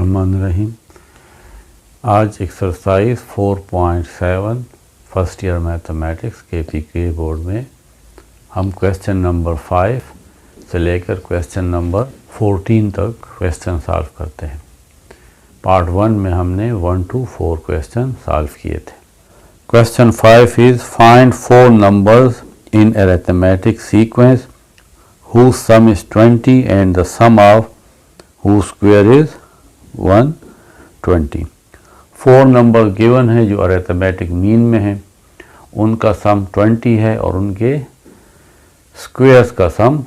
बिस्मिल्लाहिर्रहमानिर्रहीम। आज exercise 4.7 first year mathematics KPK board में हम क्वेश्चन नंबर 5 से लेकर क्वेश्चन नंबर 14 तक क्वेश्चन सॉल्व करते हैं। पार्ट 1 में हमने 1 to 4 क्वेश्चन सॉल्व किए थे। Question 5 is find 4 numbers in arithmetic sequence whose sum is 20 and the sum of whose square is 120। 4 number given है जो अरिथमेटिक मीन में है, उनका सम 20 है और उनके स्क्वेयर्स का सम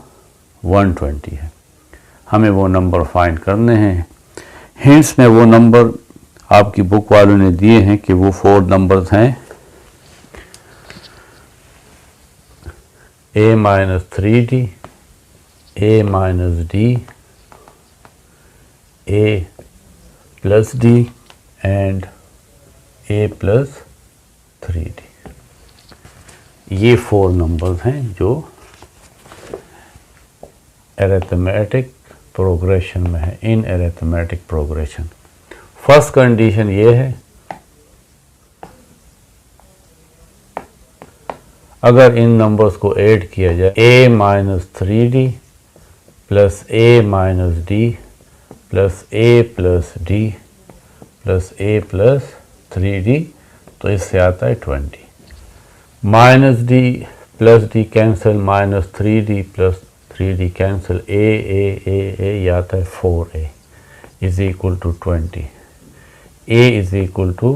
120 है। हमें वो नंबर फाइंड करने हैं। हिंट्स में वो नंबर आपकी बुक वालों ने दिए हैं कि वो 4 नंबर्स हैं a-3d, a-d, a plus d and a plus 3d। ये 4 नंबर्स हैं जो अरिथमेटिक प्रोग्रेशन में है, in arithmetic progression. First condition ये है, अगर इन नंबर्स को ऐड किया जाए a-3d plus a-d plus a plus d plus a plus 3d, तो इससे आता है 20। Minus d plus d cancel, minus 3d plus 3d cancel, a ये आता है 4a is equal to 20। a is equal to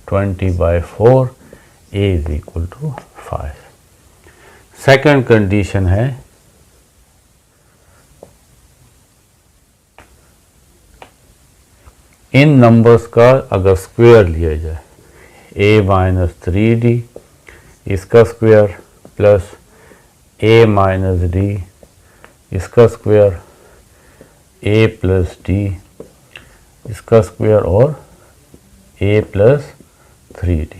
20/4, a is equal to 5। Second condition है, इन numbers का अगर स्क्वायर लिया जाए a-3d इसका स्क्वायर प्लस a-d इसका स्क्वायर, a प्लस d इसका स्क्वायर और a प्लस 3d,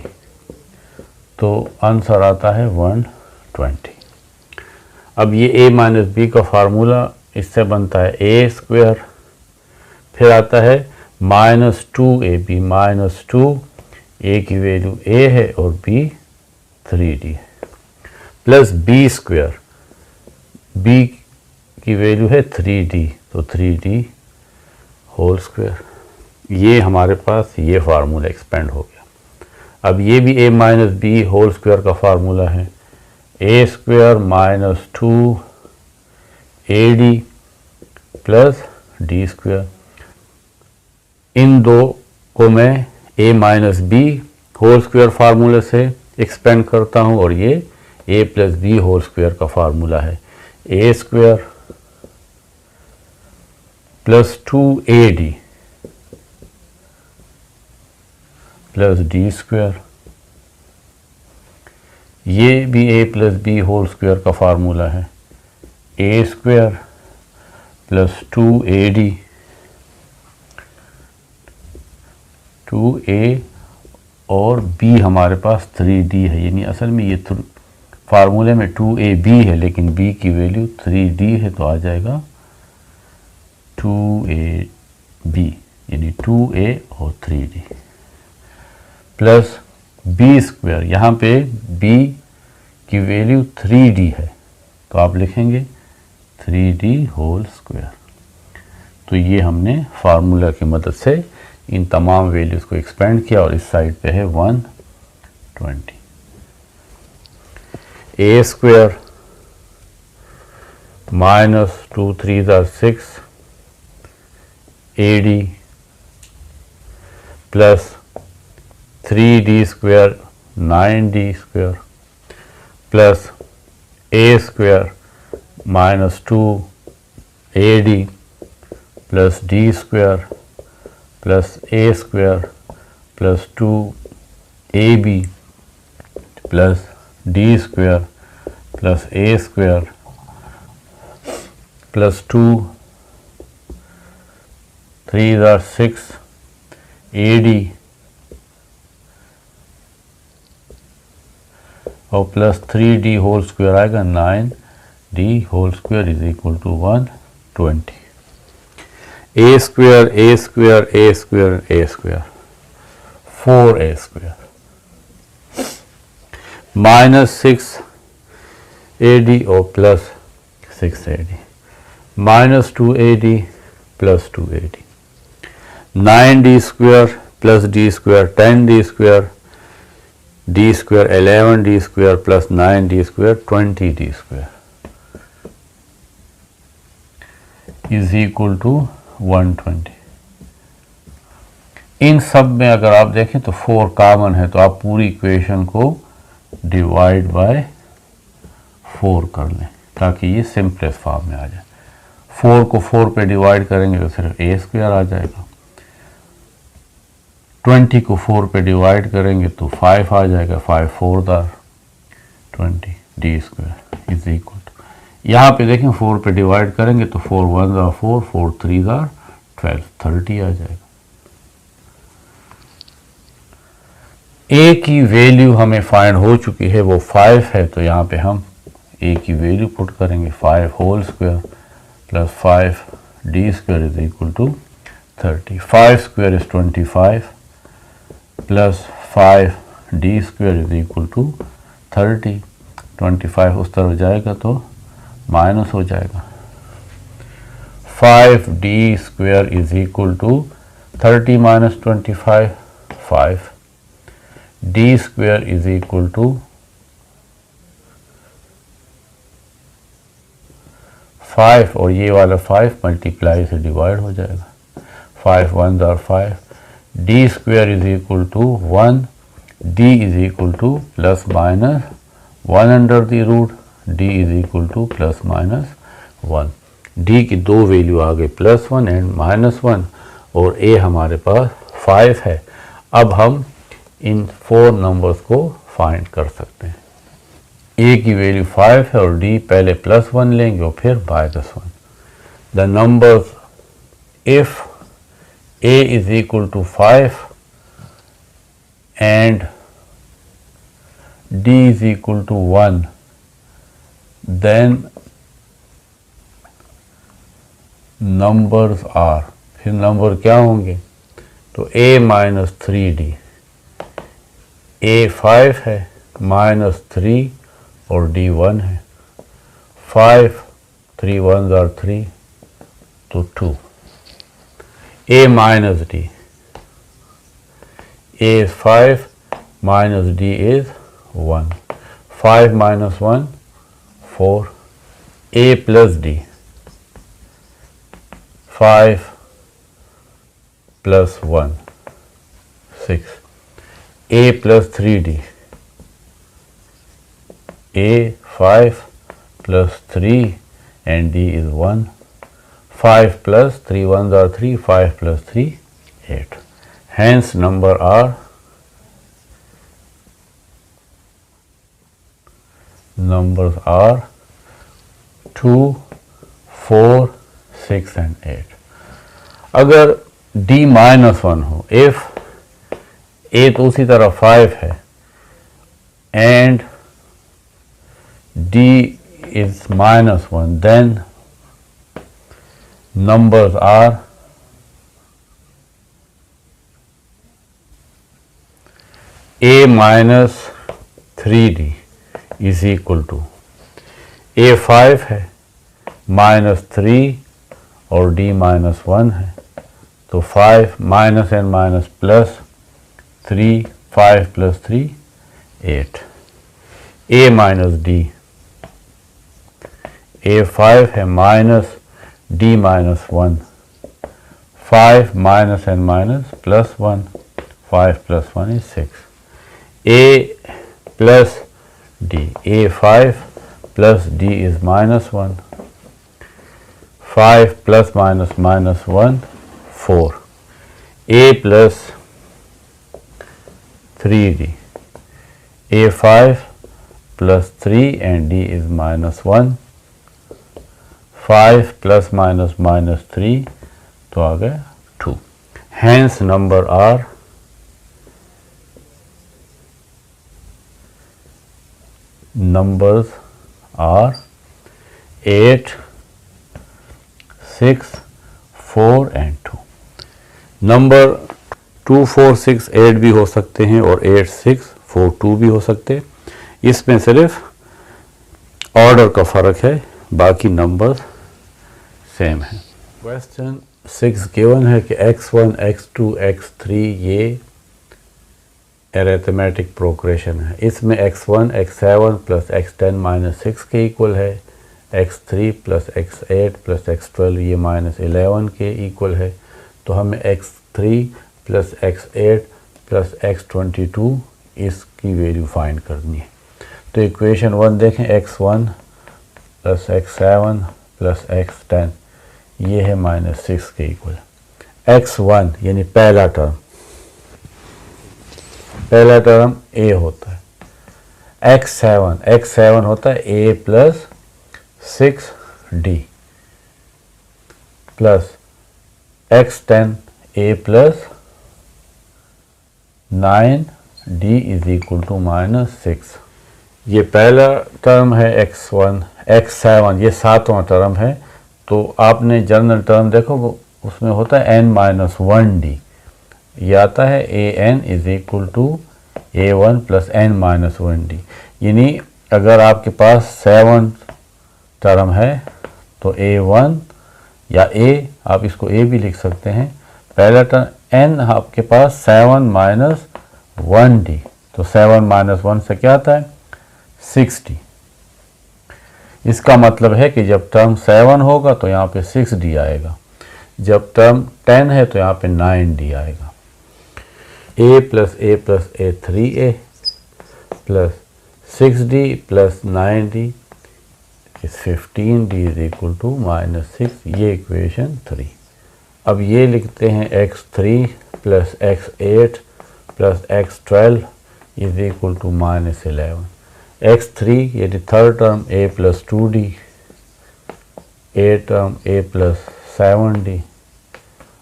तो आंसर आता है 120। अब ये a माइनस बी का फार्मूला इससे बनता है a स्क्वायर, फिर आता है -2ab, -2 a की वैल्यू a है और b 3d है, प्लस b स्क्वायर, b की वैल्यू है 3d, तो 3d होल स्क्वायर। ये हमारे पास ये फार्मूला एक्सपेंड हो गया। अब ये भी a minus b whole square का फार्मूला है, a square minus 2ad plus d square. इन दो को मैं a minus b whole square फार्मूले से एक्सपेंड करता हूँ और ये a plus b whole square का फार्मूला है, a square plus 2ad plus d square. ये भी a plus b whole square का फार्मूला है, a square plus 2ad 2a और b हमारे पास 3d है, यानी असल में ये फार्मूले में 2ab है लेकिन b की वैल्यू 3d है, तो आ जाएगा 2ab यानी 2a और 3d प्लस b स्क्वायर। यहाँ पे b की वैल्यू 3d है, तो आप लिखेंगे 3d होल स्क्वायर। तो ये हमने फार्मूला की मदद से इन तमाम वैल्यूज़ को एक्सपेंड किया और इस साइड पे है 120। a square minus 2 3 6 ad plus 3d square 9d square plus a square minus 2ad plus d square plus a square plus 2ab plus d square plus a square plus 2 3 6 ad और plus 3d whole square आएगा 9d whole square is equal to 120। a square, a square, a square, a square, 4a square, minus 6ad or plus 6ad, minus 2ad plus 2ad, 9d square plus d square, 10d square, d square, 11d square plus 9d square, 20d square is equal to 120. इन सब में अगर आप देखें तो 4 common है, तो आप पूरी इक्वेशन को डिवाइड बाय 4 कर लें ताकि ये सिंपलेस्ट फॉर्म में आ जाए. 4 को 4 पे डिवाइड करेंगे तो सिर्फ a स्क्वायर आ जाएगा. 20 को 4 पे डिवाइड करेंगे तो 5 आ जाएगा. 5 4 दार 20 d square is equal to, यहाँ पे देखें 4 पे डिवाइड करेंगे तो 4 1 दार 4, 4 3 दार 12, 30 आ जाएगा. a की वैल्यू हमें फाइंड हो चुकी है, वो 5 है, तो यहाँ पे हम a की वैल्यू पुट करेंगे. 5 whole square plus 5 d square is equal to 30. 5 square is 25 plus 5 d square is equal to 30. 25 उस तरफ जाएगा तो माइनस हो जाएगा. 5d square is equal to 30 minus 25 5. d square is equal to 5 और ये वाला 5 मल्टीप्लाई से डिवाइड हो जाएगा. 5 1 are 5. d square is equal to 1. d is equal to plus minus 1 under the root. d is equal to plus minus 1. d की दो value आ गई, प्लस 1 एंड माइनस 1, और a हमारे पास 5 है. अब हम इन 4 नंबर्स को फाइंड कर सकते हैं. a की वैल्यू 5 है और d पहले प्लस 1 लेंगे और फिर minus 1. The numbers if a is equal to 5 and d is equal to 1, then numbers are, फिर नंबर क्या होंगे, तो a माइनस 3d, a 5 है, माइनस 3 और d 1 है. 5 3 1 आर 3, तो 2. a minus d, a is 5 minus d is 1. 5 minus 1 4. a plus d, 5 plus 1 6. a plus 3d, a 5 plus 3 and d is 1. 5 plus 3 1s are 3, 5 plus 3 8. Hence number are numbers are 2 4 6 and 8. अगर d minus 1 हो, if a तो उसी तरह 5 है and d is minus 1, then numbers are a minus 3d is equal to, a 5 है, minus 3 और d minus 1 है, तो 5 minus and minus plus 3, 5 plus 3 8. a minus d, a 5 है, minus d minus 1, 5 minus and minus plus 1, 5 plus 1 is 6. a plus d, a 5 plus d is minus 1, 5 plus minus minus 1 4. a plus 3d, a 5 plus 3 and d is minus 1. 5 plus minus minus 3, तो आ गया 2. Hence number are numbers are 8 6 4 and 2। Number 2 4 6 8 भी हो सकते हैं और 8 6 4 2 भी हो सकते हैं। इसमें सिर्फ ऑर्डर का फ़र्क है, बाकी नंबर सेम है। क्वेश्चन 6 गिवन है कि x1 x2 x3 ये अरिथमेटिक प्रोग्रेशन है। इसमें x1 x7 plus x10 minus 6 के इक्वल है, x3 plus x8 plus x12 ये माइनस 11 के इक्वल है। तो हमें x3 plus x8 plus x22 इसकी वैल्यू फाइंड करनी है। तो इक्वेशन 1 देखें, x1 plus x7 plus x10 ये है माइनस 6 के इक्वल। x1 यानी पहला टर्म a होता है, x7 होता है a plus 6d plus x10 a plus 9d is equal to minus 6। ये पहला टर्म है x1, x7 ये सातवां टर्म है। तो आपने जनरल टर्म देखो उसमें होता है n-1d, ये आता है an is equal to a1 plus n-1d। यानी अगर आपके पास 7 टर्म है तो a1 या a, आप इसको a भी लिख सकते हैं। पहला टर्म n आपके पास 7 माइनस 1d, तो 7 माइनस 1 से क्या आता है 6d। इसका मतलब है कि जब टर्म 7 होगा तो यहाँ पे 6d आएगा, जब टर्म 10 है तो यहाँ पे 9d आएगा। a plus a 3a plus 6d plus 9d is 15d is equal to minus 6, ये इक्वेशन 3। अब ये लिखते हैं x3 plus x8 plus x12 is equal to minus 11। x3 यानी third term a plus 2d, a term a plus 7d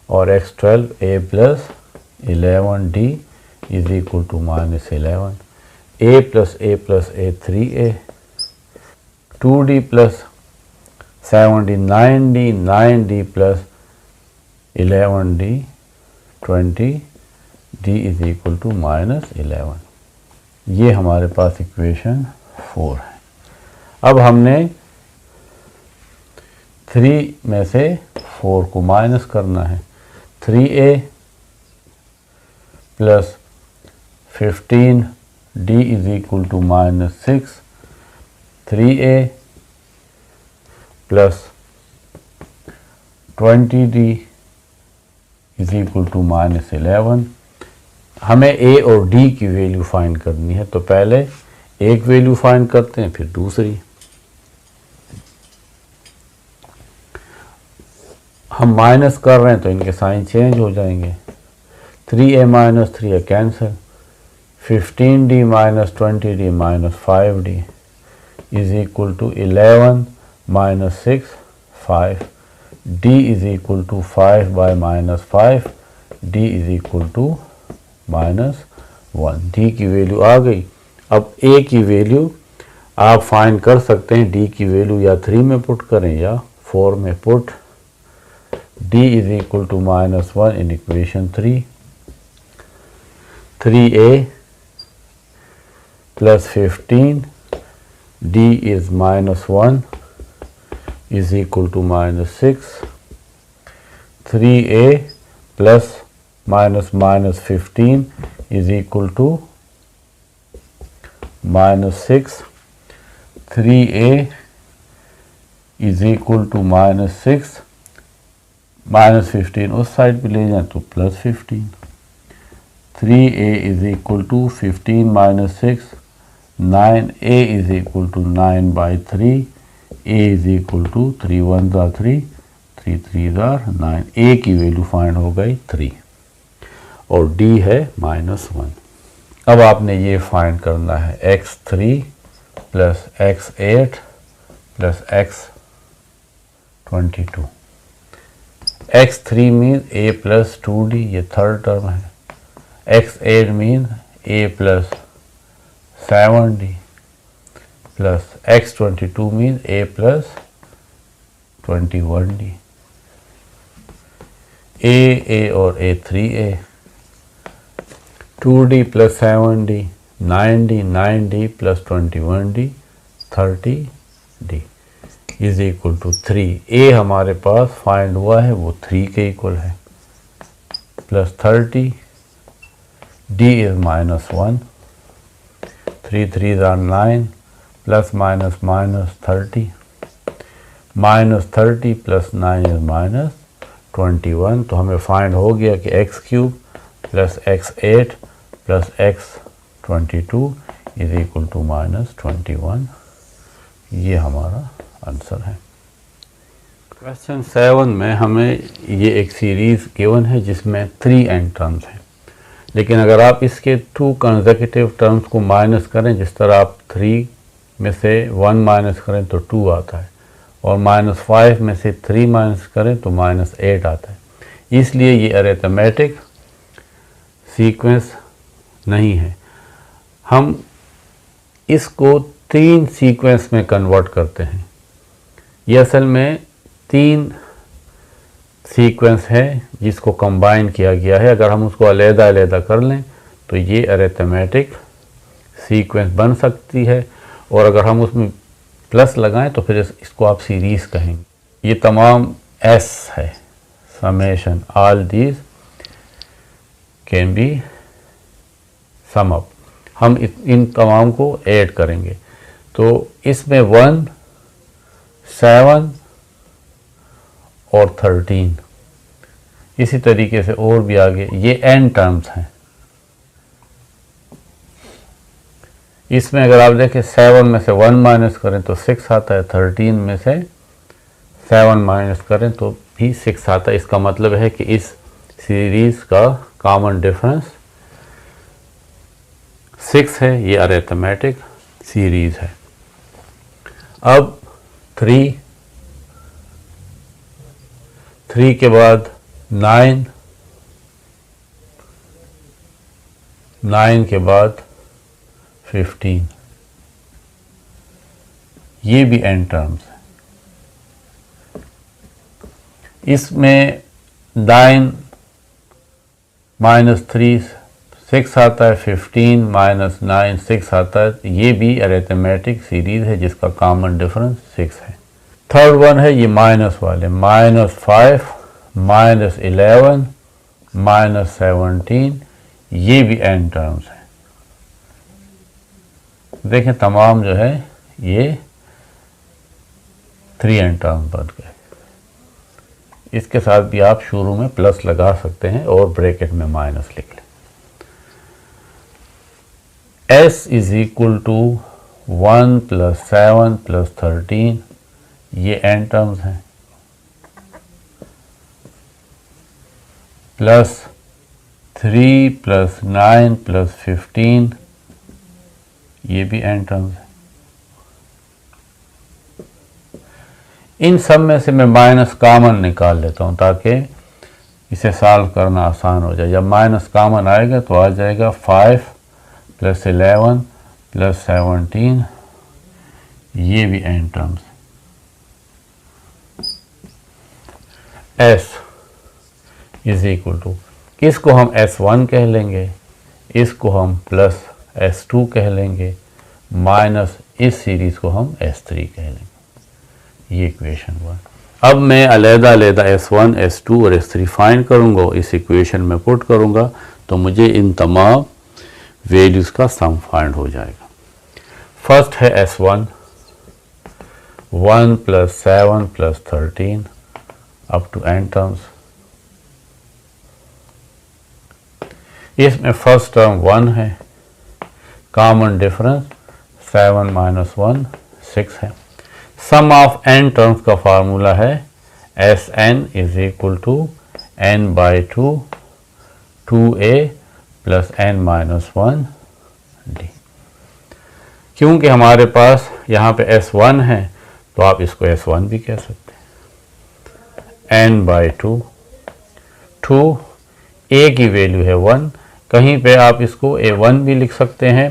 और x12 a plus 11d is equal to minus 11। a plus a 3a, 2d plus 7d 9d, 9d plus 11d 20d is equal to minus 11। ये हमारे पास equation 4 है। अब हमने 3 में से 4 को minus करना है। 3a plus 15d is equal to minus 6, 3a plus 20d is equal to minus 11। हमें a और d की वैल्यू फाइंड करनी है, तो पहले एक वैल्यू फाइंड करते हैं फिर दूसरी। हम माइनस कर रहे हैं तो इनके साइन चेंज हो जाएंगे। 3a minus 3a cancel, 15d minus 20d minus 5d is equal to 11 minus 6 5, d is equal to 5 by minus 5, d is equal to minus 1। d की वैल्यू आ गई। अब a की वैल्यू आप फाइंड कर सकते हैं, d की वैल्यू या 3 में पुट करें या 4 में put. d is equal to minus 1 in equation 3। 3a plus 15 d is minus 1 is equal to minus 6। 3a plus minus minus 15 is equal to minus 6। 3a is equal to minus 6, minus 15 उस side पे ले जाएं तो plus 15। 3a is equal to 15 minus 6, 9a is equal to 9 by 3, a is equal to 3 1 ज़ा 3, 3 3 ज़ा 9। a की value find हो गई 3 और d है माइनस 1। अब आपने ये फाइंड करना है x3 plus x8 plus x22। x3 mean a plus 2d, ये थर्ड टर्म है। x8 mean a plus 7d plus x22 mean a plus 21d। A और a 3a, 2d plus 7d, 9d plus 21d, 30d is equal to 3। A हमारे पास find हुआ है वो 3 के equal है, plus 30, d is -1, 3 3s are 9, plus minus minus 30, -30 plus 9 is -21। तो हमें फाइंड हो गया कि x³ plus x8 plus x22 is equal to -21। ये हमारा आंसर है। क्वेश्चन 7 में हमें ये एक सीरीज़ गिवन है जिसमें 3 एंड टर्म्स हैं, लेकिन अगर आप इसके 2 कंसेक्यूटिव टर्म्स को माइनस करें, जिस तरह आप 3 में से 1 माइनस करें तो 2 आता है, और -5 में से 3 माइनस करें तो -8 आता है, इसलिए ये अरिथमेटिक सीक्वेंस नहीं है। हम इसको 3 सीक्वेंस में कन्वर्ट करते हैं। ये असल में 3 सीक्वेंस है जिसको कंबाइन किया गया है। अगर हम उसको अलग-अलग कर लें तो ये अरिथमेटिक सीक्वेंस बन सकती है, और अगर हम उसमें प्लस लगाएं तो फिर इसको आप सीरीज़ कहेंगे। ये तमाम एस है, summation all these can be sum up. हम इन तमाम को ऐड करेंगे तो इसमें 1, 7 और 13, इसी तरीके से और भी आगे ये n टर्म्स हैं। इसमें अगर आप देखें 7 में से 1 माइनस करें तो 6 आता है, 13 में से 7 माइनस करें तो भी 6 आता है। इसका मतलब है कि इस सीरीज़ का कॉमन डिफरेंस 6 है। ये अरिथमेटिक सीरीज़ है। अब 3 के बाद 9, 9 के बाद 15, ये भी n टर्म्स है। इसमें 9 -3 6 आता है, 15 -9 6 आता है। ये भी अरिथमेटिक सीरीज है जिसका कॉमन डिफरेंस 6 है। थर्ड वन है ये माइनस वाले, -5 -11 -17, ये भी n टर्म्स है। देखें तमाम जो है ये 3n टर्म्स बन गए। इसके साथ भी आप शुरू में प्लस लगा सकते हैं और ब्रैकेट में माइनस लिख लें। s इज इक्वल टू 1 + 7 + 13, ये n टर्म्स हैं, प्लस 3 + 9 + 15, ये भी n टर्म्स है। इन सब में से मैं माइनस कॉमन निकाल लेता हूँ ताकि इसे सॉल्व करना आसान हो जाए। जब माइनस कॉमन आएगा तो आ जाएगा 5 + 11 + 17, ये भी n terms. s is equal to, इसको हम s1 कह लेंगे, इसको हम प्लस s2 कह लेंगे, माइनस इस सीरीज़ को हम s3 कह लेंगे। ये इक्वेशन 1। अब मैं अलग-अलग s1, s2 और s3 फाइंड करूँगा, इस इक्वेशन में पुट करूँगा तो मुझे इन तमाम वैल्यूज़ का सम फाइंड हो जाएगा। फर्स्ट है s1, 1 + 7 + 13 up to n terms. इसमें फर्स्ट टर्म 1 है, कॉमन डिफरेंस 7 - 1 6 है। सम ऑफ n टर्म्स का फार्मूला है Sn is equal to n/2 2a + n-1 d। क्योंकि हमारे पास यहाँ पे S1 है तो आप इसको S1 भी कह सकते हैं। n/2, 2 a की वैल्यू है 1, कहीं पे आप इसको a1 भी लिख सकते हैं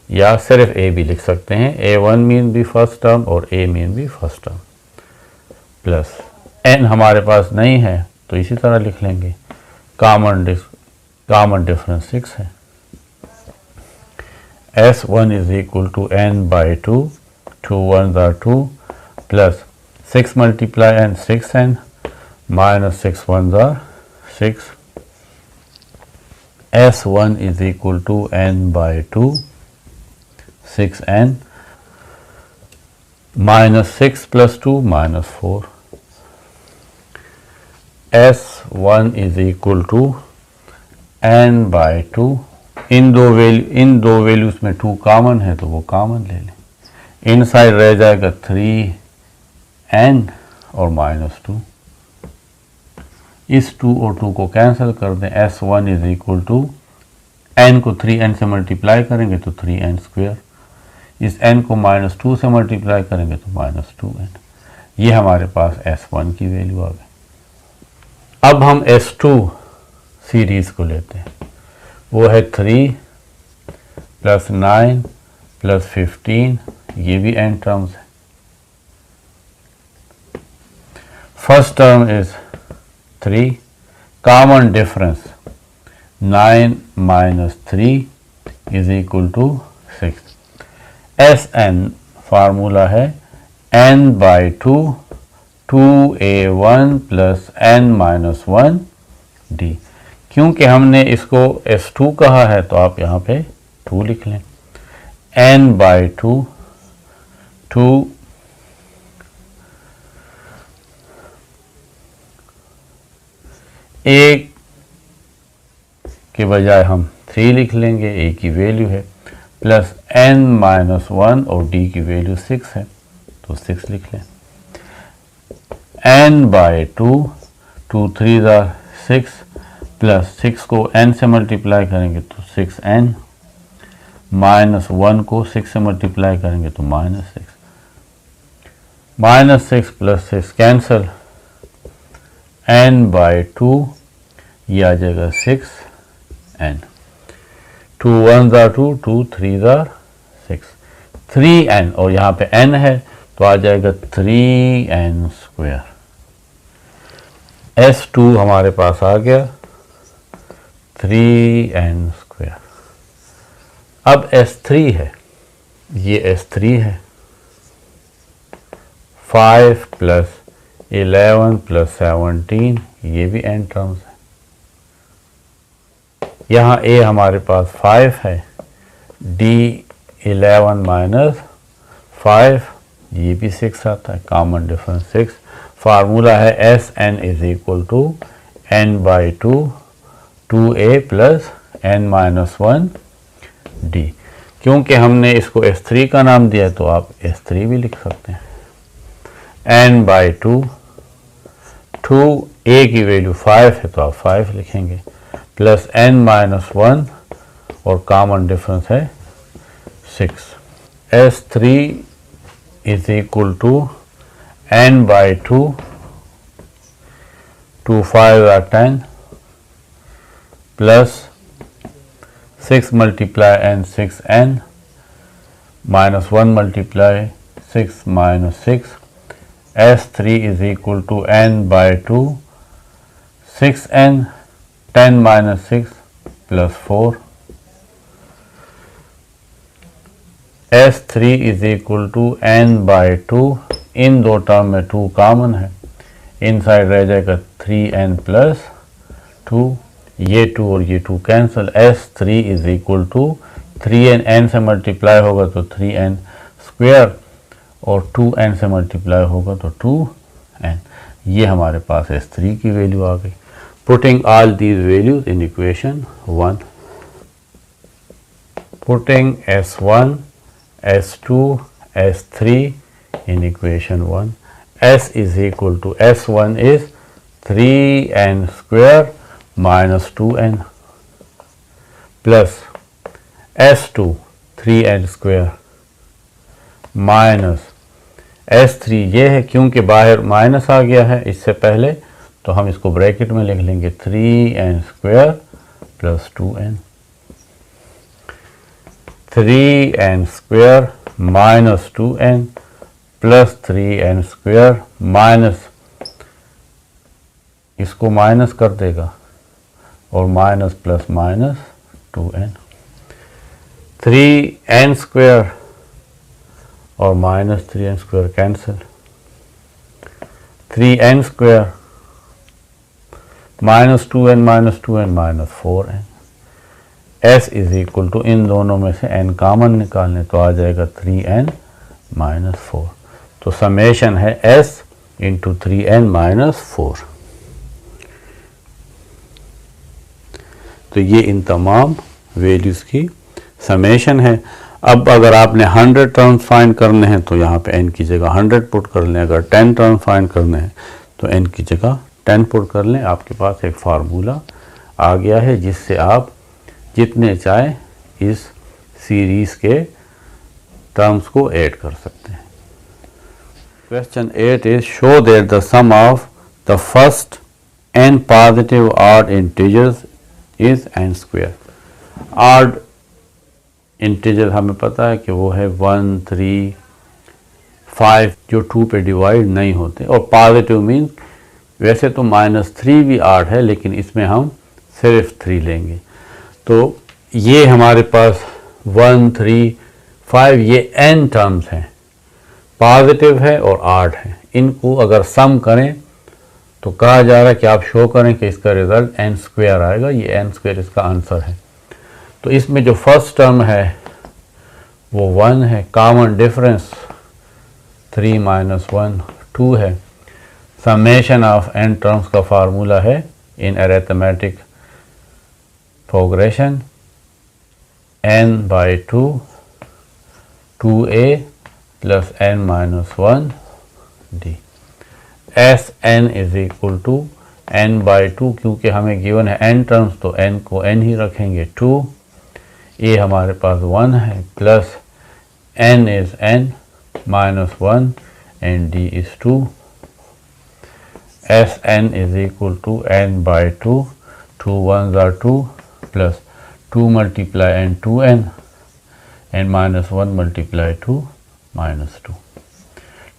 या सिर्फ a भी लिख सकते हैं। a1 मीन भी फर्स्ट टर्म और a मीन भी फर्स्ट टर्म, प्लस n हमारे पास नहीं है तो इसी तरह लिख लेंगे। कॉमन डिफरेंस 6 है। S1 is equal to n by 2, 2 1s are 2 plus 6 multiply n 6n minus 6 1s are 6। S1 is equal to n by 2, 6n minus 6 plus 2 minus 4। S1 is equal to n by 2। इन दो values में 2 common है तो वो common ले लें। इन side रह जाएगा 3n और माइनस 2। इस 2 और 2 को कैंसिल कर दें। S1 is equal to n को 3n से मल्टीप्लाई करेंगे तो 3n स्क्वायर, इस n को माइनस 2 से मल्टीप्लाई करेंगे तो माइनस 2n। ये हमारे पास S1 की वैल्यू आ गई। अब हम S2 सीरीज को लेते हैं। वो है 3 प्लस 9 प्लस 15, ये भी n टर्म्स है। First term is 3, common difference 9 minus 3 is equal to 6। Sn formula है n by 2, 2a1 plus n minus 1 d। क्योंकि हमने इसको S2 कहा है तो आप यहाँ पे 2 लिख लें। n बाई 2, 2 a के बजाय हम 3 लिख लेंगे, a की वैल्यू है, प्लस n माइनस 1 और d की वैल्यू 6 है तो 6 लिख लें। n बाई 2, 2 3 6 प्लस 6 को n से मल्टीप्लाई करेंगे तो 6n, माइनस 1 को 6 से मल्टीप्लाई करेंगे तो minus 6, minus 6 plus 6 cancel, n by 2 ये आ जाएगा 6n, 2 1s are 2, 2 3s are 6, 3n और यहाँ पे n है तो आ जाएगा 3n स्क्वायर। S2 हमारे पास आ गया 3n स्क्वायर। अब S3 है, ये S3 है, 5 प्लस 11 प्लस 17, ये भी n टर्म्स है। यहाँ a हमारे पास 5 है, d 11 माइनस 5, ये भी 6 आता है, कॉमन डिफरेंस 6। फार्मूला है Sn is equal to n by 2, 2a plus n minus 1 d। क्योंकि हमने इसको S3 का नाम दिया तो आप S3 भी लिख सकते हैं। n बाई 2, 2a की वैल्यू 5 है तो आप 5 लिखेंगे, प्लस n माइनस 1 और कॉमन डिफरेंस है 6। S3 is equal to n by 2, 2 5 are 10 plus 6 multiply n 6n minus 1 multiply 6 minus 6। S3 is equal to n by 2, 6n, 10 minus 6 plus 4। S3 is equal to n by 2, इन दो term में 2 common है, इन side रह जाएगा 3n plus 2, ये 2 और ये 2 cancel. S3 is equal to 3n, n से मल्टीप्लाई होगा तो 3n स्क्वायर और 2n से मल्टीप्लाई होगा तो 2n। ये हमारे पास S3 की वैल्यू आ गई। Putting all these values in equation 1, putting S1, S2, S3 in equation 1, S is equal to S1 is 3n square minus 2n plus S2 3n square minus S3 ये है, क्योंकि बाहर minus आ गया है इससे पहले तो हम इसको ब्रैकेट में लिख लेंगे 3n square plus 2n, 3n square minus 2n plus 3n square minus इसको माइनस कर देगा और minus plus minus 2n, 3n square और minus 3n square cancel, 3n square minus 2n minus 2n minus 4n, s is equal to इन दोनों में से n common निकालने तो आ जाएगा 3n माइनस 4। तो समेशन है s इंटू 3n माइनस 4। तो ये इन तमाम वैल्यूज़ की समेशन है। अब अगर आपने 100 टर्म्स फाइंड करने हैं तो यहाँ पे n की जगह 100 पुट कर लें, अगर 10 टर्म्स फाइंड करने हैं तो n की जगह 10 पुट कर लें। आपके पास एक फार्मूला आ गया है जिससे आप जितने चाहे इस सीरीज़ के टर्म्स को ऐड कर सकते हैं। Question 8 is show that the sum of the first n positive odd integers is n square. Odd integer हमें पता है कि वो है 1, 3, 5 जो 2 पे डिवाइड नहीं होते, और पॉजिटिव मीन्स वैसे तो -3 भी ऑड है लेकिन इसमें हम सिर्फ 3 लेंगे। तो ये हमारे पास 1, 3, 5 ये n टर्म्स हैं, पॉजिटिव है और ऑड है। इनको अगर सम करें तो कहा जा रहा है कि आप शो करें कि इसका रिजल्ट n स्क्वायर आएगा। ये n स्क्वायर इसका आंसर है। तो इसमें जो फर्स्ट टर्म है वो 1 है, कॉमन डिफरेंस 3 माइनस 1 2 है। समेशन ऑफ n टर्म्स का फार्मूला है in arithmetic progression n by 2 2a plus n minus 1 d। S n is equal to n by 2, क्योंकि हमें गिवन है n टर्म्स तो n को n ही रखेंगे 2, a हमारे पास 1 है, plus n is n minus 1 and d is 2। S n is equal to n by 2, 2 1s are 2 plus 2 multiply n 2n and minus 1 multiply 2 minus 2,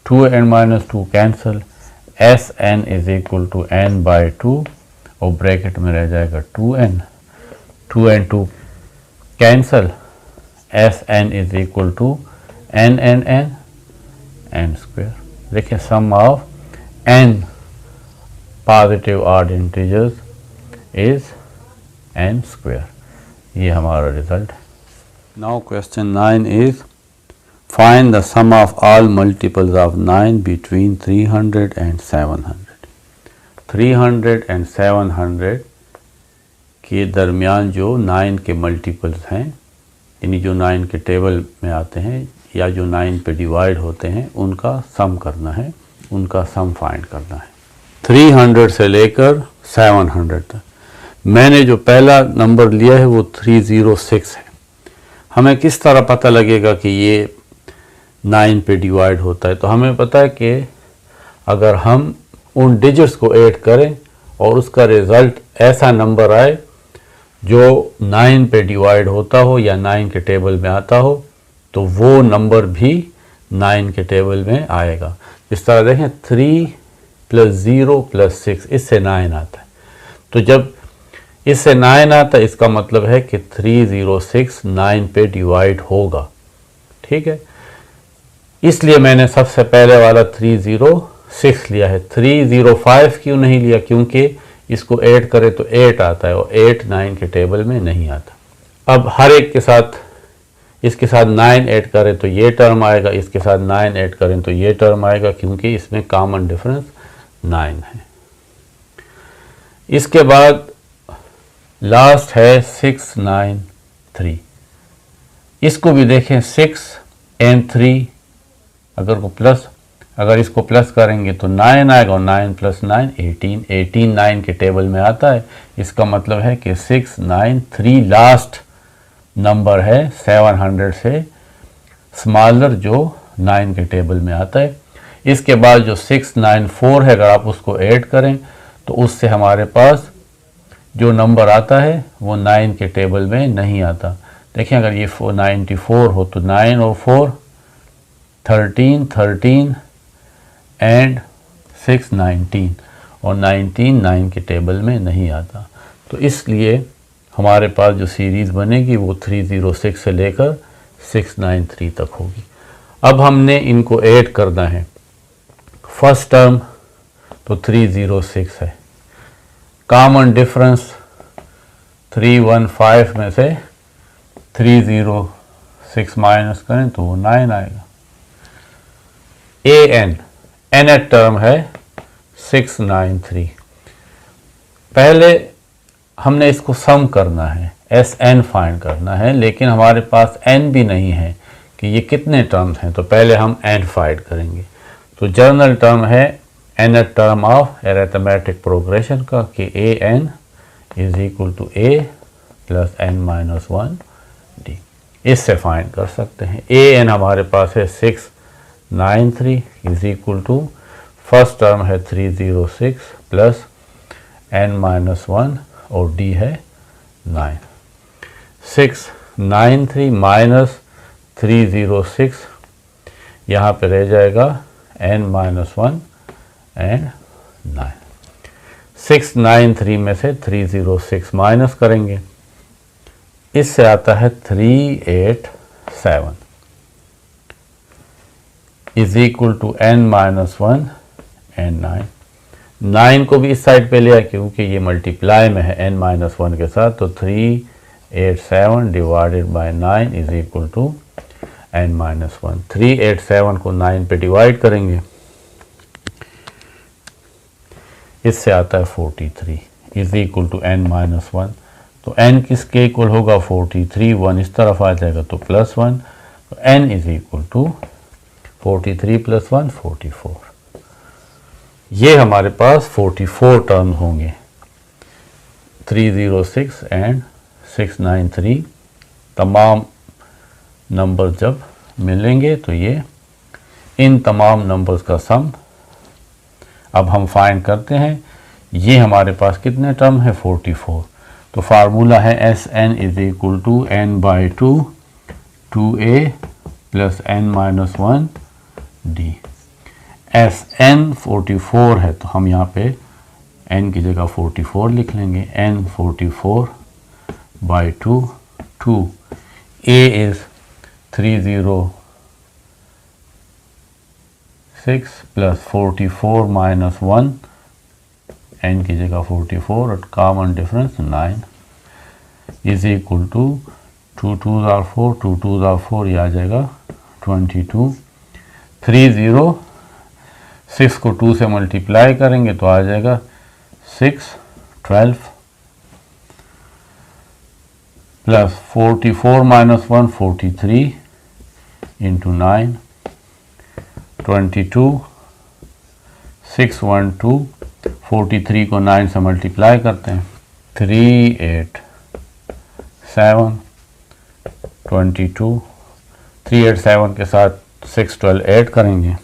2 and minus 2 cancel, Sn is equal to n by 2 और bracket में रह जाएगा 2n, 2 and 2 cancel, Sn is equal to n n square। देखिए sum of n positive odd integers is n square। ये हमारा result है। Now question 9 is find the sum of all multiples of 9 between 300 and 700। 300 and 700 के दरमियान जो 9 के multiples हैं, यानी जो 9 के टेबल में आते हैं या जो 9 पे डिवाइड होते हैं, उनका सम करना है, उनका सम फाइंड करना है। 300 से लेकर 700 तक मैंने जो पहला नंबर लिया है वो 306 है। हमें किस तरह पता लगेगा कि ये 9 पे डिवाइड होता है? तो हमें पता है कि अगर हम उन डिजिट्स को ऐड करें और उसका रिज़ल्ट ऐसा नंबर आए जो 9 पे डिवाइड होता हो या 9 के टेबल में आता हो, तो वो नंबर भी 9 के टेबल में आएगा। इस तरह देखें 3 + 0 + 6 इससे 9 आता है। तो जब इससे 9 आता है इसका मतलब है कि 306 9 पे डिवाइड होगा। ठीक है, इसलिए मैंने सबसे पहले वाला 306 लिया है। 305 क्यों नहीं लिया? क्योंकि इसको ऐड करें तो 8 आता है और 8 9 के टेबल में नहीं आता। अब हर एक के साथ इसके साथ 9 ऐड करें तो ये टर्म आएगा, इसके साथ 9 ऐड करें तो ये टर्म आएगा, क्योंकि इसमें कॉमन डिफरेंस 9 है। इसके बाद लास्ट है 693। इसको भी देखें 6 and 3 अगर इसको प्लस करेंगे तो 9 आएगा और 9 + 9 18 9 के टेबल में आता है। इसका मतलब है कि 693 लास्ट नंबर है 700 से स्मॉलर जो 9 के टेबल में आता है। इसके बाद जो 694 है, अगर आप उसको ऐड करें तो उससे हमारे पास जो नंबर आता है वो 9 के टेबल में नहीं आता। देखें अगर ये 94 हो तो 9 और 4 13 13 एंड 6 19, और 19 9 के टेबल में नहीं आता। तो इसलिए हमारे पास जो सीरीज़ बनेगी वो 306 से लेकर 693 तक होगी। अब हमने इनको ऐड करना है। फर्स्ट टर्म तो 306 है, कॉमन डिफरेंस 315 में से 306 माइनस करें तो वो 9 आएगा। एन nth टर्म है 693। पहले हमने इसको सम करना है, Sn फाइंड करना है, लेकिन हमारे पास n भी नहीं है कि ये कितने टर्म्स हैं, तो पहले हम n फाइंड करेंगे। तो जर्नल टर्म है nth term of arithmetic progression का कि an is equal to a plus n minus 1 d। इससे फाइंड कर सकते हैं। an हमारे पास है 693 is equal to first term है 306 प्लस n माइनस 1 और d है 9। 693 माइनस 306 यहाँ पे रह जाएगा n माइनस 1 एंड 9। 693 में से 306 माइनस करेंगे, इससे आता है 387 is equal to n minus 1 and 9। 9 को भी इस साइड पे लिया क्योंकि ये मल्टीप्लाई में है n माइनस 1 के साथ, तो 387 divided by 9 is equal to n minus 1। 387 को 9 पे डिवाइड करेंगे, इससे आता है 43 is equal to n minus 1। तो n किसके इक्वल होगा 43, 1 इस तरफ आ जाएगा तो प्लस 1, तो n is equal to 43 plus 1 44। ये हमारे पास 44 टर्म होंगे। 306 एंड 693 तमाम नंबर जब मिलेंगे तो ये इन तमाम नंबर्स का सम अब हम फाइंड करते हैं। ये हमारे पास कितने टर्म है 44। तो फार्मूला है Sn is equal to n by 2 2a plus n minus 1 d। Sn 44 है तो हम यहाँ पे n की जगह 44 लिख लेंगे। n 44 by 2 2 a is 306 plus 44 minus 1 n की जगह 44 और common difference 9 is equal to 2 2 are 4 2 2 are 4 ये आ जाएगा 22। 306 को 2 से मल्टीप्लाई करेंगे तो आ जाएगा 6 12 प्लस 44 माइनस 1 43 इंटू 9 22 6 1 2 43 को 9 से मल्टीप्लाई करते हैं 387 22 387 के साथ 612 ऐड करेंगे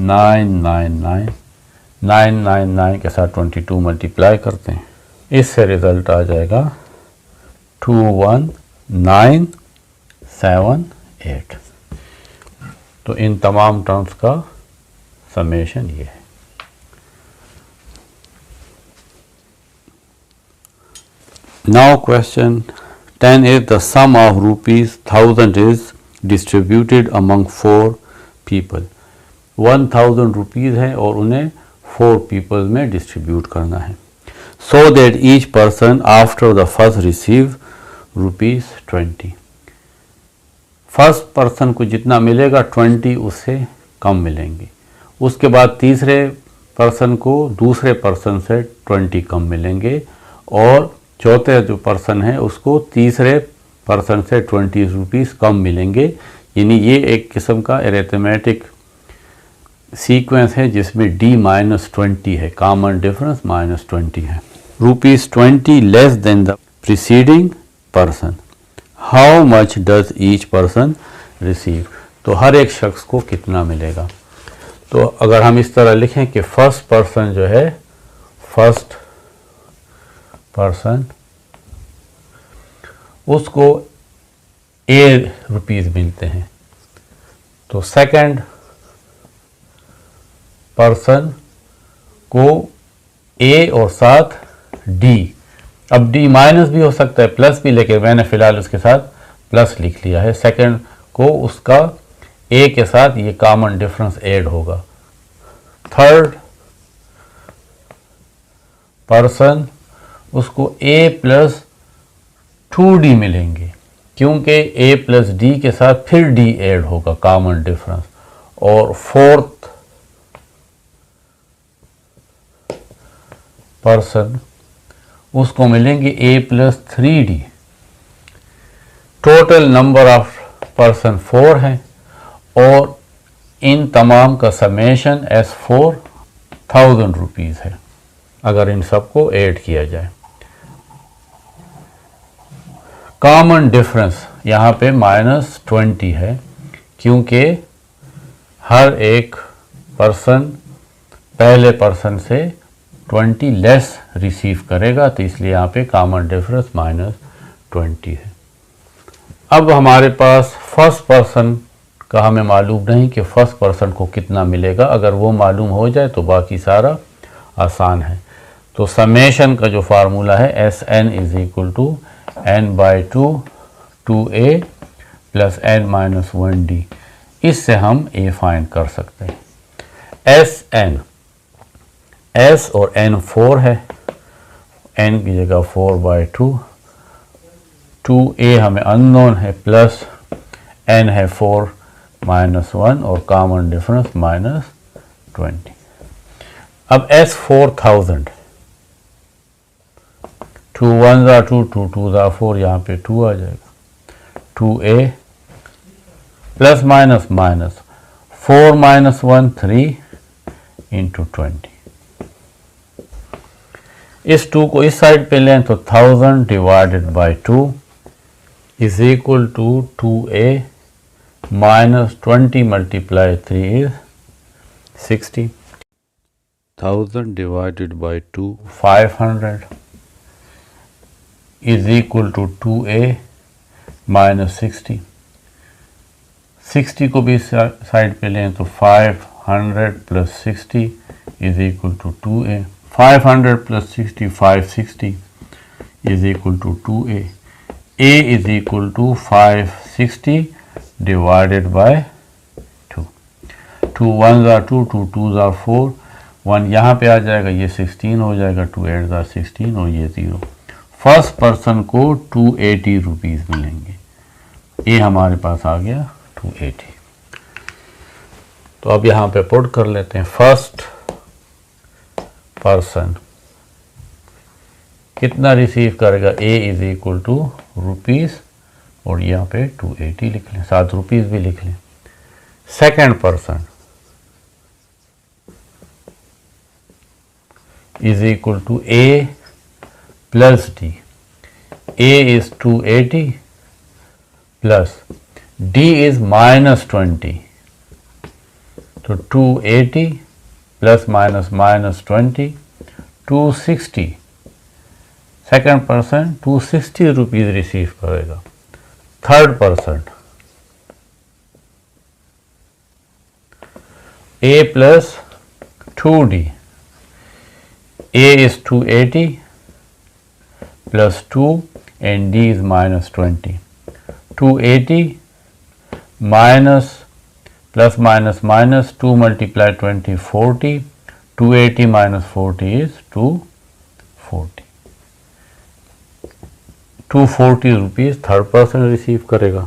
999 999 के साथ 22 मल्टीप्लाई करते हैं, इससे रिजल्ट आ जाएगा 21978। तो इन तमाम टर्म्स का समेशन ये है। Now question 10 is the sum of rupees 1000 is distributed among 4 people। 1000 rupees है और उन्हें 4 people में डिस्ट्रीब्यूट करना है। So that each person after the first receive rupees 20। First person को जितना मिलेगा 20 उससे कम मिलेंगे, उसके बाद तीसरे पर्सन को दूसरे पर्सन से 20 कम मिलेंगे और चौथे जो पर्सन है उसको तीसरे पर्सन से 20 रुपीज़ कम मिलेंगे। यानी ये एक किस्म का अरिथमेटिक सीक्वेंस है जिसमें d माइनस 20 है, कॉमन डिफरेंस माइनस 20 है। Rupees 20 less than the preceding person, how much does each person receive. तो हर एक शख्स को कितना मिलेगा। तो अगर हम इस तरह लिखें कि फर्स्ट पर्सन जो है, फर्स्ट पर्सन उसको a रुपीज़ मिलते हैं, तो तो सेकंड पर्सन को ए और साथ डी, अब डी माइनस भी हो सकता है प्लस भी, लेकिन मैंने फिलहाल उसके साथ प्लस लिख लिया है। सेकंड को उसका ए के साथ ये कॉमन डिफरेंस ऐड होगा। थर्ड पर्सन उसको ए प्लस 2d मिलेंगे, क्योंकि ए प्लस डी के साथ फिर डी ऐड होगा कॉमन डिफरेंस। और फोर्थ पर्सन उसको मिलेंगे a plus 3d। Total number of person 4 हैं और इन तमाम का समेशन S4 1000 रुपीज़ है अगर इन सबको ऐड किया जाए। कॉमन डिफरेंस यहाँ पे -20 है, क्योंकि हर एक पर्सन पहले पर्सन से 20 लेस रिसीव करेगा, तो इसलिए यहाँ पे कॉमन डिफरेंस -20 है। अब हमारे पास फर्स्ट पर्सन का हमें मालूम नहीं कि फर्स्ट पर्सन को कितना मिलेगा। अगर वो मालूम हो जाए तो बाकी सारा आसान है। तो समेशन का जो फार्मूला है Sn = n/2 2a + n-1d, इससे हम a फाइंड कर सकते हैं। Sn, S और n 4 है, n की जगह 4/2, 2a हमें अननोन है, प्लस n है 4 - 1 और कॉमन डिफरेंस -20। अब S4 1000, 2 1s are 2, 2 2s are 4, यहाँ पे 2 आ जाएगा। 2a plus minus minus 4 - 1 3 × 20। इस 2 को इस साइड पे लें तो 1000 / 2 = 2a -20 × 3 is 60। 1000 / 2 500 = 2a -60। 60 को भी साइड पे लें तो 500 + 60 = 2a। 500 + 60 560 = 2a। a = 560 / 2। 2 1s are 2, 2 2s are 4, 1 यहाँ पे आ जाएगा, ये 16 हो जाएगा, 2 8s are 16 और ये 0। फर्स्ट पर्सन को 280 रुपीज़ मिलेंगे। ये हमारे पास आ गया 280। तो अब यहाँ पे पुट कर लेते हैं। फर्स्ट पर्सन कितना रिसीव करेगा, a = रुपीज़ और यहाँ पे 280 लिख लें, 7 रुपीज़ भी लिख लें। Second person = a + d। a is 280 plus d is -20, तो 280 plus minus -20 260। Second person 260 rupees receive करेगा। Third person a + 2d। a is 280 plus 2 and d is -20। 280 minus plus minus minus 2 × 20 40। 280 - 40 is 240। 240 rupees third person receive करेगा।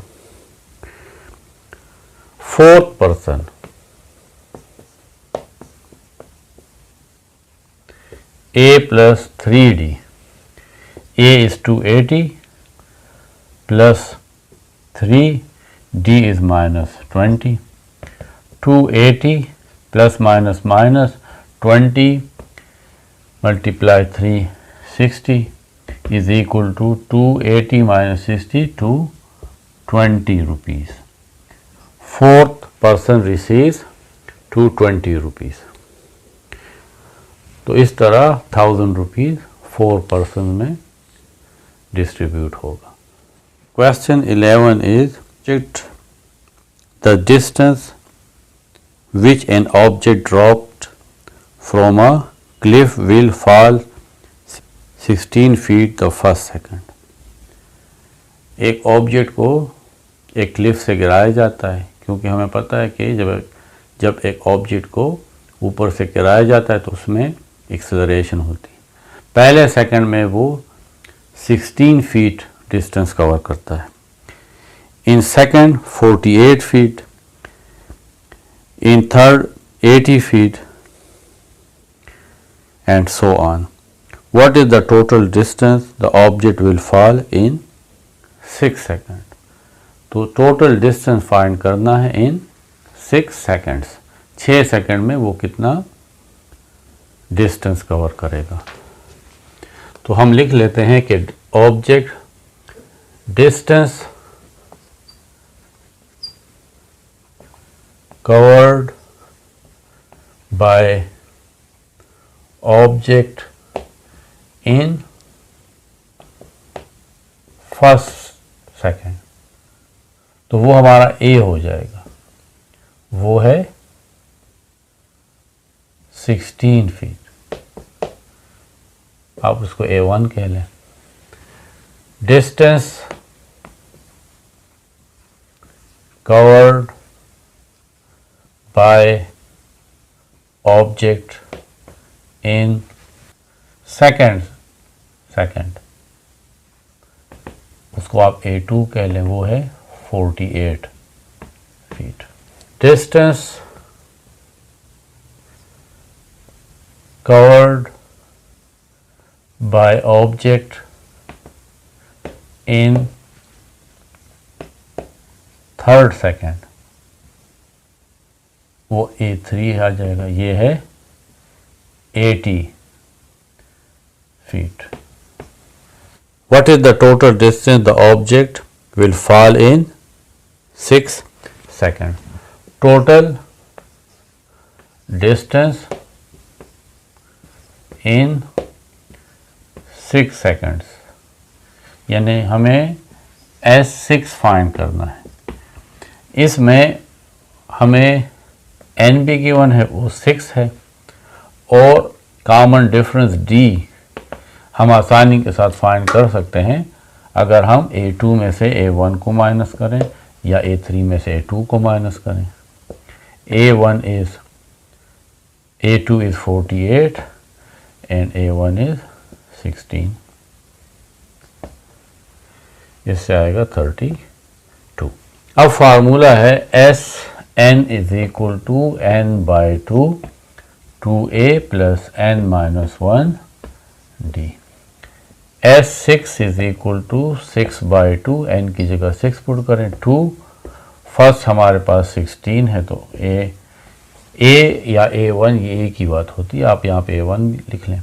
Fourth person a + 3d। a is 280 plus 3, d is -20। 280 plus minus minus 20 × 3 60 is equal to 280 - 60 220 rupees। Fourth person receives 220 rupees। तो इस तरह 1000 rupees 4 person में distribute होगा। Question 11 is check the distance which an object dropped from a cliff will fall 16 feet the first second. एक object को एक Cliff से गिराया जाता है, क्योंकि हमें पता है कि जब एक ऑब्जेक्ट को ऊपर से गिराया जाता है तो उसमें एक्सेलरेशन होती है। पहले सेकंड में वो 16 फीट डिस्टेंस कवर करता है, in second 48 feet, in third 80 feet and so on. What is the total distance the object will fall in 6 seconds? तो टोटल डिस्टेंस फाइंड करना है इन 6 सेकंड्स। 6 सेकंड में वो कितना डिस्टेंस कवर करेगा। तो हम लिख लेते हैं कि object distance covered by object in first second, तो वो हमारा ए हो जाएगा, वो है 16 फीट। आप उसको A1 कह लें। Distance covered by object in second, उसको आप A2 कह लें, वो है 48 feet. Distance covered by object in third second, वो A3 आ जाएगा, ये है 80 feet. What is the total distance the object will fall in 6 seconds? Total distance in 6 seconds, यानी हमें S6 फाइंड करना है। इसमें हमें N भी गिवन है, वो 6 है, और कॉमन डिफरेंस D हम आसानी के साथ फाइंड कर सकते हैं अगर हम A2 में से A1 को माइनस करें या A3 में से A2 को माइनस करें। A2 is 48 and A1 is 16, इससे आएगा 32। अब फार्मूला है Sn is equal to n by 2 2a plus n minus 1 d। S6 is equal to 6 by 2, n की जगह 6 पुट करें, 2 फर्स्ट हमारे पास 16 है, तो a या A1 ये एक ही बात होती है, आप यहाँ पे A1 लिख लें,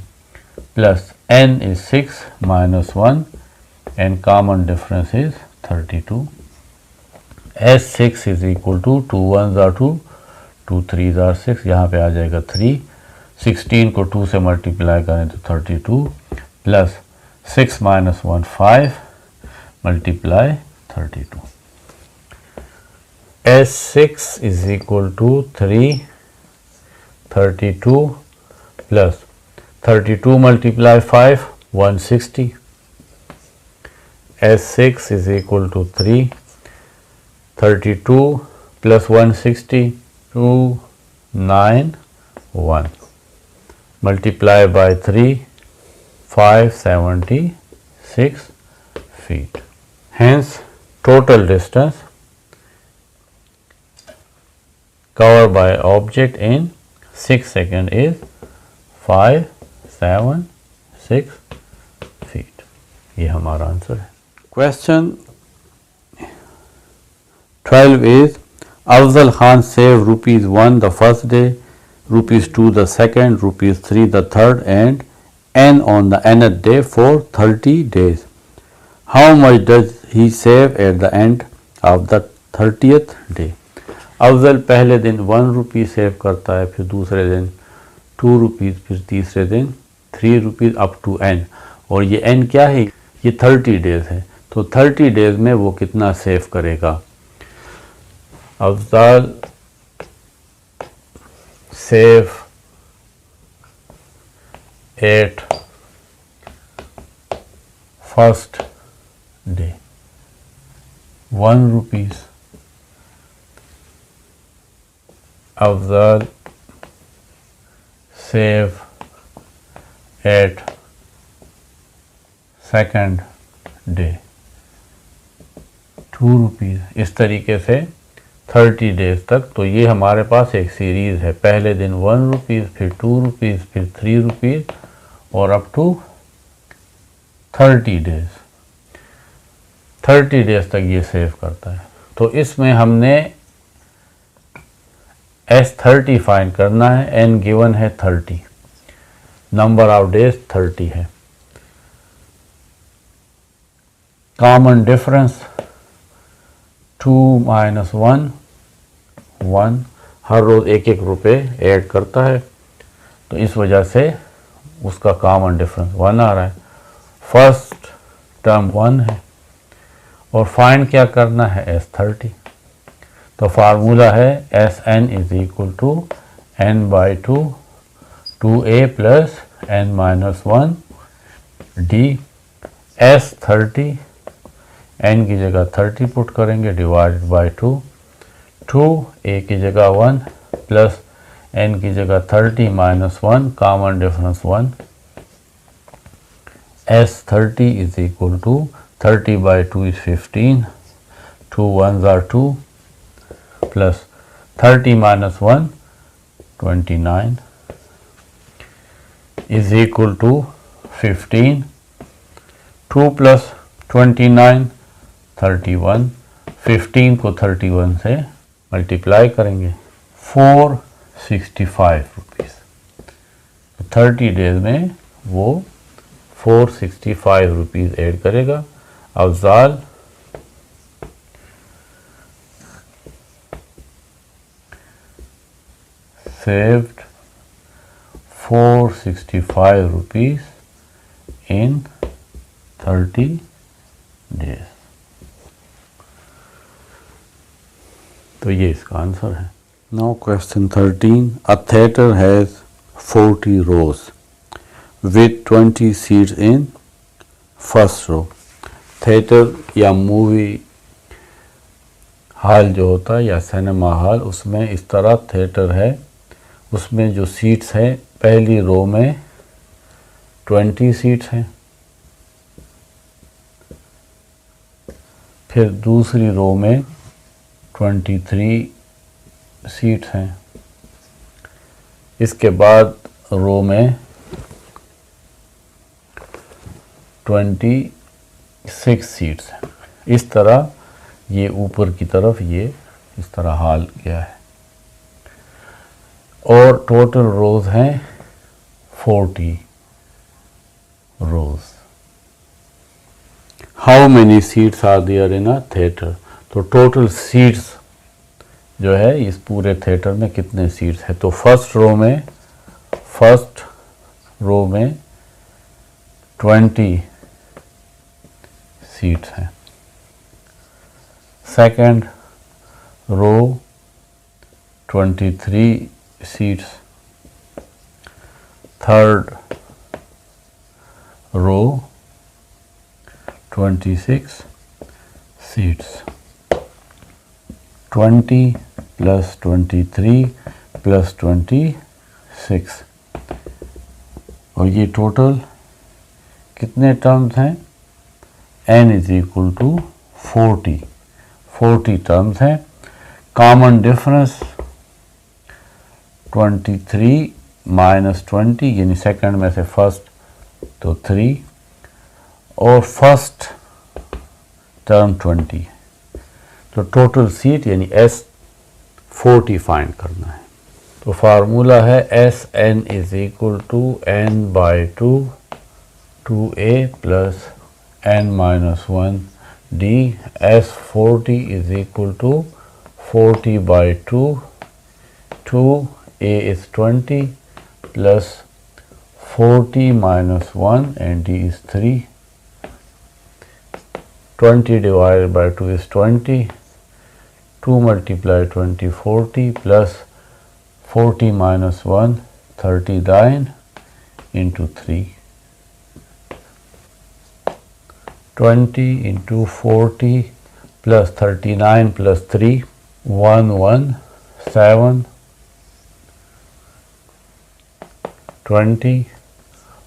plus n is 6 minus 1 and common difference is 32। S6 is equal to 2 1s are 2, 2 3s are 6, यहाँ पे आ जाएगा 3, 16 को 2 से मल्टीप्लाई करें तो 32, plus 6 minus 1 5 multiply 32। S6 is equal to 332 plus 32 multiply 5 160। S6 is equal to 332 plus 160 291 multiply by 3 576 feet. Hence total distance covered by object in 6 seconds is 576 feet। ये हमारा answer है। Question 12 is Afzal Khan saved ₹1 the first day, ₹2 the second, ₹3 the third, and n on the nth day for 30 days. How much does he save at the end of the 30th day? Afzal पहले दिन ₹1 save करता है, फिर दूसरे दिन ₹2, फिर तीसरे दिन ₹3 अप टू n, और ये n क्या है, ये 30 डेज है, तो 30 डेज में वो कितना सेव करेगा। Afzal save at first day, 1 rupees. Afzal save at second day, 2 rupees. इस तरीके से 30 डेज तक। तो ये हमारे पास एक सीरीज़ है, पहले दिन 1 रुपीज़, फिर 2 रुपीज़, फिर 3 रुपीज़ और अप टू 30 डेज। 30 डेज तक ये सेव करता है। तो इसमें हमने S30 फाइंड करना है। n गिवन है 30, नंबर ऑफ डेज 30 है। Common difference 2 minus 1, 1। हर रोज़ 1-1 रुपये ऐड करता है, तो इस वजह से उसका कॉमन डिफरेंस 1 आ रहा है। फर्स्ट टर्म 1 है और फाइंड क्या करना है, S30। तो फार्मूला है Sn is equal to n/2 2a plus n-1 d। S30 n की जगह 30 पुट करेंगे, डिवाइडेड बाई 2, 2a की जगह 1 प्लस n की जगह 30 minus 1, common difference 1। S30 is equal to 30/2 is 15, 2 1s are 2 plus 30 minus 1 29 is equal to 15, 2 plus 29 31, 15 को 31 से multiply करेंगे, 465 रुपीज़। 30 डेज में वो 465 रुपीज़ ऐड करेगा। Afzal saved 465 rupees in 30 days। तो ये इसका आंसर है। Now question 13, a theatre has 40 rows with 20 seats in first row। Theatre या मूवी हॉल जो होता है या सिनेमा हॉल, उसमें इस तरह थिएटर है, उसमें जो सीट्स हैं पहली रो में 20 सीट्स हैं, फिर दूसरी रो में 23 सीट्स हैं, इसके बाद रो में 26 सीट्स हैं। इस तरह ये ऊपर की तरफ ये इस तरह हाल गया है और टोटल रोज हैं 40 rows. How many seats are there in a theatre. तो टोटल सीट्स जो है इस पूरे थिएटर में कितने सीट्स हैं। तो फर्स्ट रो में 20 सीट्स हैं, second row 23 seats, third row 26 seats. 20 plus 23 plus 26 और ये टोटल कितने टर्म्स हैं, n is equal to 40 terms हैं। कॉमन डिफरेंस 23 माइनस 20 यानी सेकंड में से फर्स्ट तो 3 और फर्स्ट टर्म 20। तो टोटल सीट यानी S40 फाइंड करना है। तो फार्मूला है Sn is equal to n/2 2a plus n-1 d। S40 is equal to 40/2, 2a is 20 plus 40 minus 1 and d is 3. 20 divided by 2 is 20, 2 multiply 20 40 plus 40 minus 1, 39 into 3. 20 into 40 plus 39 plus 3, 117, 20,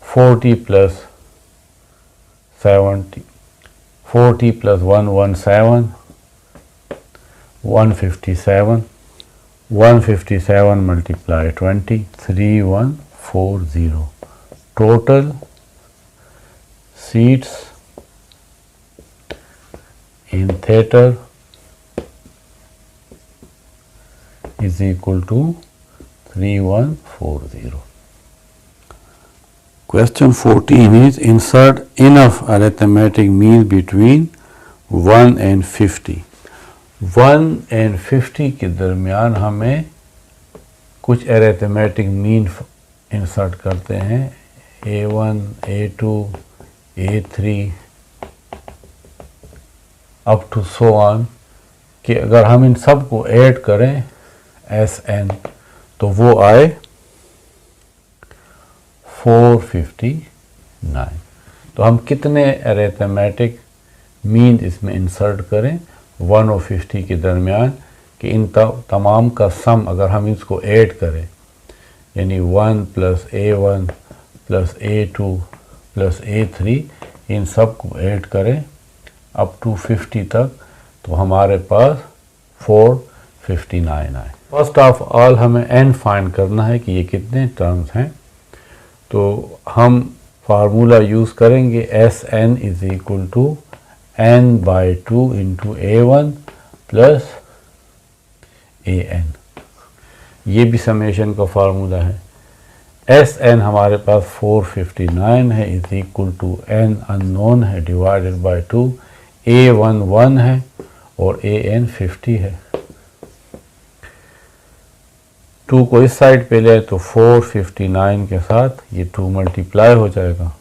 40 plus 70, 40 plus 117, 157, 157 multiply 20, 3140. Total seats in theatre is equal to 3140. Question 14 is insert enough arithmetic mean between 1 and 50. 1 and 50 के दरमियान हमें कुछ arithmetic mean insert करते हैं A1, A2, A3 up to so on कि अगर हम इन सब को ऐड करें SN तो वो आए 459। तो हम कितने अरिथमेटिक मीन इसमें इंसर्ट करें 1 और 50 के दरमियान कि इन तमाम का सम अगर हम इसको ऐड करें यानी 1 plus A1 plus A2 plus A3 इन सब को ऐड करें अप टू 50 तक तो हमारे पास 459 आए। फर्स्ट ऑफ ऑल हमें n फाइंड करना है कि ये कितने टर्म्स हैं। तो हम फार्मूला यूज़ करेंगे Sn is equal to n by 2 into A1 plus AN। ये भी समेशन का फार्मूला है। Sn हमारे पास 459 है is equal to n unknown है डिवाइडेड बाई 2, A1 1 है और AN 50 है। 2 को इस साइड पे ले तो 459 के साथ ये 2 मल्टीप्लाई हो जाएगा,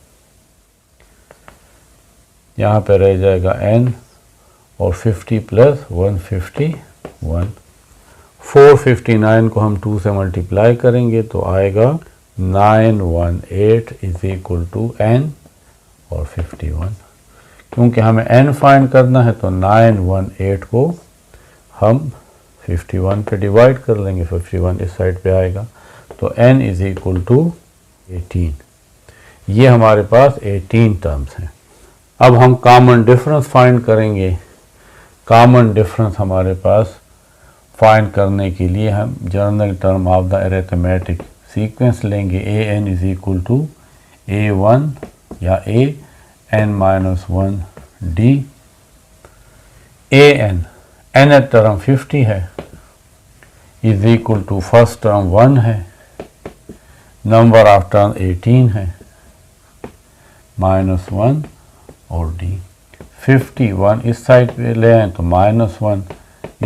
यहाँ पे रह जाएगा n और 50 प्लस 151। 459 को हम 2 से मल्टीप्लाई करेंगे तो आएगा 918 इज इक्वल टू n और 51। क्योंकि हमें n फाइंड करना है तो 918 को हम 51 पे डिवाइड कर लेंगे, 51 इस साइड पे आएगा तो n इज इक्वल टू 18। ये हमारे पास 18 टर्म्स हैं। अब हम कॉमन डिफरेंस फाइंड करेंगे। कॉमन डिफरेंस हमारे पास फाइंड करने के लिए हम general term of the arithmetic sequence लेंगे। an is equal to a1 या a n minus 1 d। an nth term 50 है is equal to first term 1 है, नंबर ऑफ टर्म 18 है माइनस 1 और d। 51 इस साइड पे ले आए तो minus 1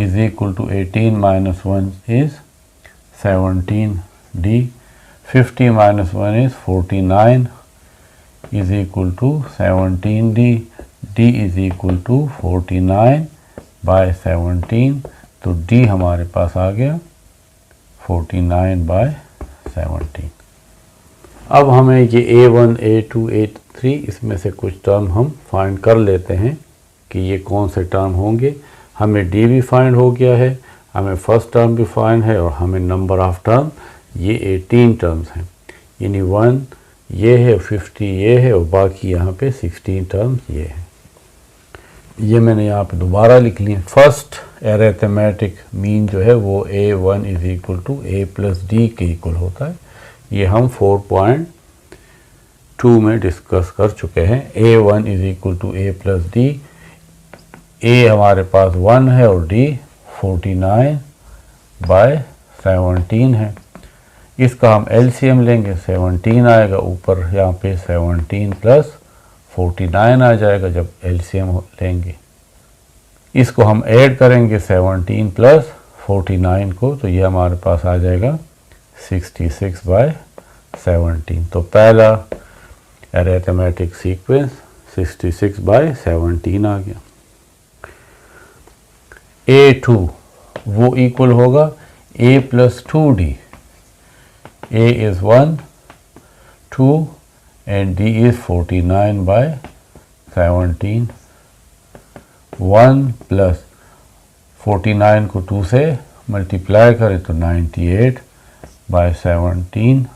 is equal to 18 minus 1 is 17 d। 50 minus 1 is 49 is equal to 17 d। d is equal to 49 by 17 तो d हमारे पास आ गया 49 बाय 17। अब हमें ये a1, a2, a3 इसमें से कुछ टर्म हम फाइंड कर लेते हैं कि ये कौन से टर्म होंगे। हमें d भी फाइंड हो गया है, हमें फर्स्ट टर्म भी फाइंड है और हमें नंबर ऑफ टर्म ये 18 टर्म्स हैं, यानी 1 ये है, 50 ये है और बाकी यहाँ पे 16 टर्म्स ये है। ये मैंने यहाँ पे दोबारा लिख लिया। फर्स्ट अरिथमेटिक मीन जो है वो a1 is equal to a plus d के इक्वल होता है। ये हम 4.2 में डिस्कस कर चुके हैं। a1 is equal to a plus d. a हमारे पास 1 है और d 49 बाय 17 है। इसका हम एलसीएम लेंगे, 17 आएगा ऊपर, यहाँ पे 17 प्लस 49 आ जाएगा जब एलसीएम लेंगे। इसको हम ऐड करेंगे 17 प्लस 49 को तो ये हमारे पास आ जाएगा 66 बाय 17। तो पहला अरिथमेटिक सीक्वेंस 66 बाय 17 आ गया। a2 वो इक्वल होगा a plus 2d A is 1, 2 and D is 49 by 17. 1 plus 49 को 2 से मल्टीप्लाई करें तो 98 बाय 17.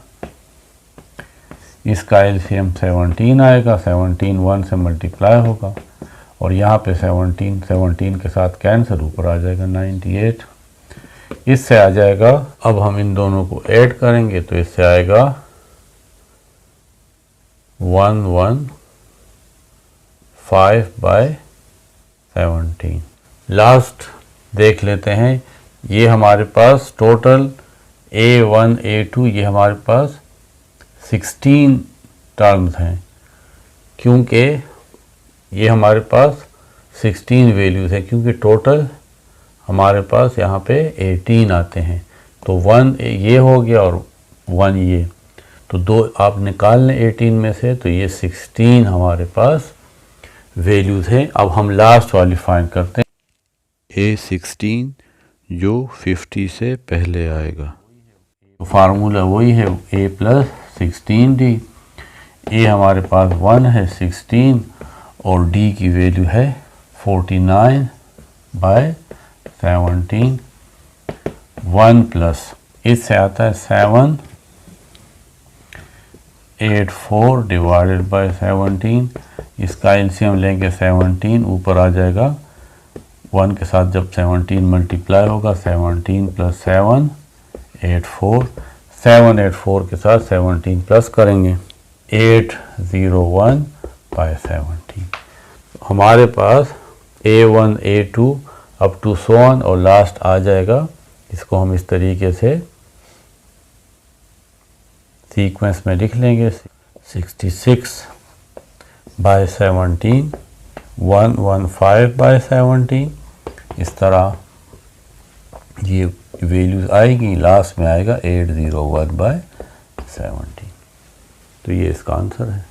इसका एलसीएम 17 आएगा. 17 1 से मल्टीप्लाई होगा और यहाँ पे 17 के साथ कैंसिल, ऊपर आ जाएगा 98. इससे आ जाएगा. अब हम इन दोनों को ऐड करेंगे तो इससे आएगा 115 बाय 17. लास्ट देख लेते हैं. ये हमारे पास टोटल A1 A2 ये हमारे पास 16 टर्म्स हैं, क्योंकि ये हमारे पास 16 वैल्यूज़ हैं, क्योंकि टोटल हमारे पास यहाँ पे 18 आते हैं. तो 1 ये हो गया और 1 ये, तो 2 आप निकाल लें 18 में से, तो ये 16 हमारे पास वैल्यूज़ हैं. अब हम लास्ट वाली फाइंड करते हैं. A16 जो 50 से पहले आएगा. फार्मूला वही है A प्लस 16D. A हमारे पास 1 है, 16 और D की वैल्यू है 49 बाय 17. 1 प्लस इससे आता है 7 84 डिवाइडेड बाय 17. इसका एलसीएम लेंगे 17, ऊपर आ जाएगा 1 के साथ जब 17 मल्टीप्लाई होगा 17 प्लस 7 84. 784 के साथ 17 प्लस करेंगे 801 बाय 17. हमारे पास A1 A2 up to so on और लास्ट आ जाएगा. इसको हम इस तरीके से सीक्वेंस में लिख लेंगे. 66 बाय 17, 115 बाय 17. इस तरह ये वैल्यूज आएगी. लास्ट में आएगा 801 बाय 17. तो ये इसका आंसर है.